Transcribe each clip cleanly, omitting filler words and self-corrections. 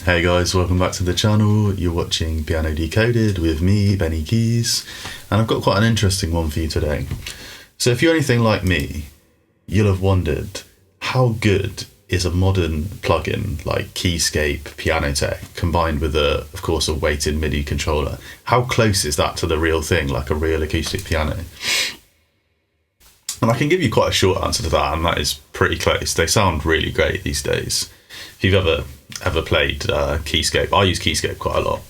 Hey guys, welcome back to the channel. You're watching Piano Decoded with me, Benny Keys, and I've got quite an interesting one for you today. So if you're anything like me, you'll have wondered how good is a modern plugin like Keyscape Pianotech combined with of course a weighted MIDI controller. How close is that to the real thing, like a real acoustic piano? And I can give you quite a short answer to that, and that is pretty close. They sound really great these days. If you've ever played Keyscape, I use Keyscape quite a lot.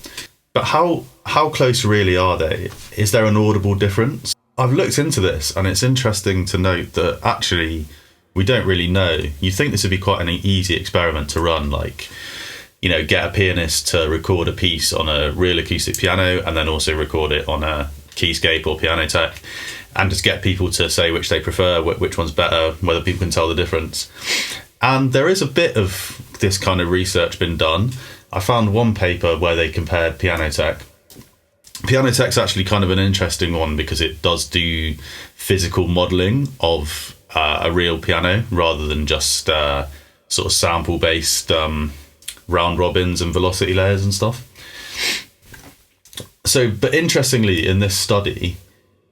But how close really are they? Is there an audible difference? I've looked into this, and it's interesting to note that actually we don't really know. You'd think this would be quite an easy experiment to run, like, you know, get a pianist to record a piece on a real acoustic piano and then also record it on a Keyscape or Pianotech, and just get people to say which they prefer, which one's better, whether people can tell the difference. And there is a bit of this kind of research been done. I found one paper where they compared Pianotech. Pianotech's actually kind of an interesting one because it does do physical modelling of a real piano rather than just sort of sample-based round robins and velocity layers and stuff. So, but interestingly, in this study,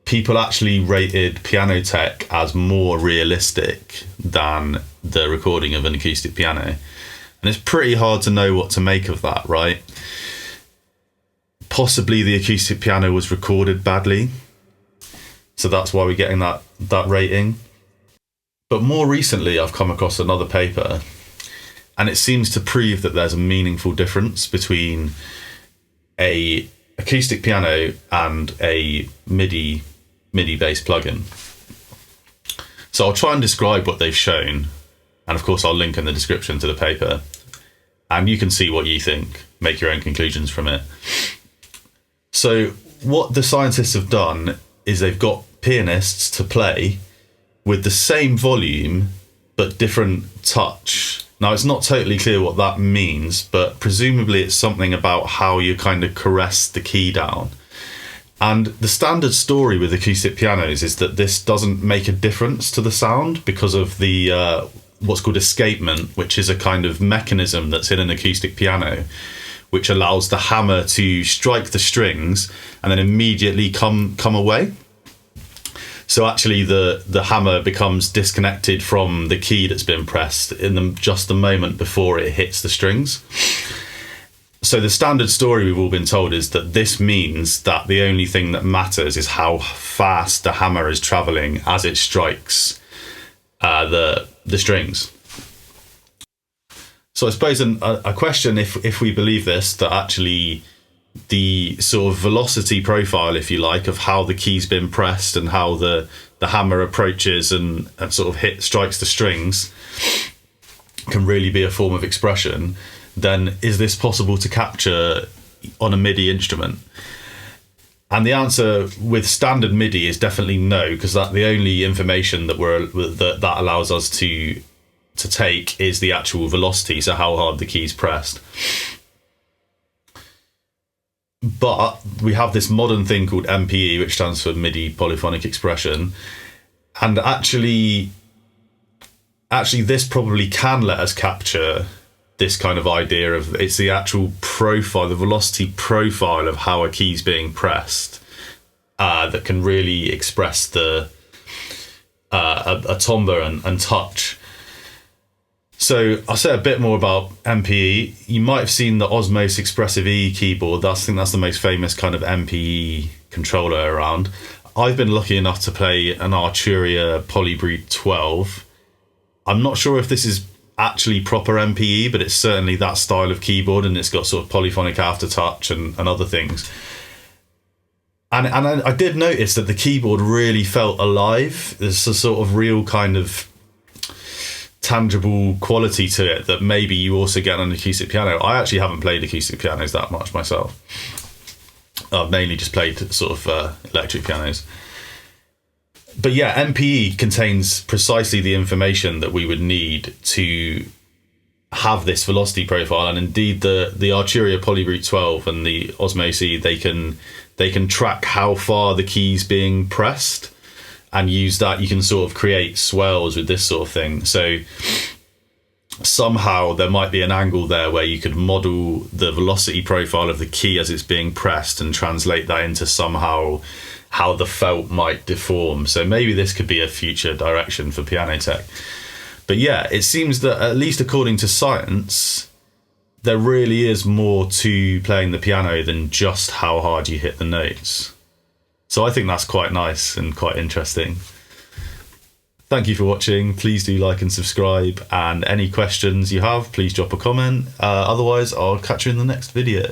people actually rated Pianotech as more realistic than the recording of an acoustic piano. And it's pretty hard to know what to make of that, right? Possibly the acoustic piano was recorded badly, so that's why we're getting that rating. But more recently, I've come across another paper, and it seems to prove that there's a meaningful difference between a acoustic piano and a MIDI-based plugin. So I'll try and describe what they've shown, and of course I'll link in the description to the paper, and you can see what you think, make your own conclusions from it. So what the scientists have done is they've got pianists to play with the same volume but different touch. Now, it's not totally clear what that means, but presumably it's something about how you kind of caress the key down. And the standard story with acoustic pianos is that this doesn't make a difference to the sound because of the what's called escapement, which is a kind of mechanism that's in an acoustic piano, which allows the hammer to strike the strings and then immediately come away. So actually the hammer becomes disconnected from the key that's been pressed in just the moment before it hits the strings. So the standard story we've all been told is that this means that the only thing that matters is how fast the hammer is traveling as it strikes the strings. So I suppose a question, if we believe this, that actually the sort of velocity profile, if you like, of how the key's been pressed and how the hammer approaches and sort of strikes the strings can really be a form of expression, then is this possible to capture on a MIDI instrument? And the answer with standard MIDI is definitely no, because the only information that allows us to take is the actual velocity, so how hard the key's pressed. But we have this modern thing called MPE, which stands for MIDI polyphonic expression, and actually this probably can let us capture this kind of idea of it's the actual profile, the velocity profile of how a key's being pressed that can really express the a timbre and touch. So I'll say a bit more about MPE. You might have seen the Osmos Expressive E keyboard. I think that's the most famous kind of MPE controller around. I've been lucky enough to play an Arturia Polybrute 12. I'm not sure if this is actually proper MPE, but it's certainly that style of keyboard, and it's got sort of polyphonic aftertouch and other things. And I did notice that the keyboard really felt alive. There's a sort of real kind of tangible quality to it that maybe you also get on an acoustic piano. I actually haven't played acoustic pianos that much myself. I've mainly just played sort of electric pianos. But yeah, MPE contains precisely the information that we would need to have this velocity profile, and indeed the Arturia Polybrute 12 and the Osmos E, they can track how far the key's being pressed, and use that. You can sort of create swells with this sort of thing. So somehow there might be an angle there where you could model the velocity profile of the key as it's being pressed and translate that into somehow how the felt might deform. So maybe this could be a future direction for piano tech. But yeah, it seems that, at least according to science, there really is more to playing the piano than just how hard you hit the notes. So I think that's quite nice and quite interesting. Thank you for watching. Please do like and subscribe, and any questions you have, please drop a comment. Otherwise, I'll catch you in the next video.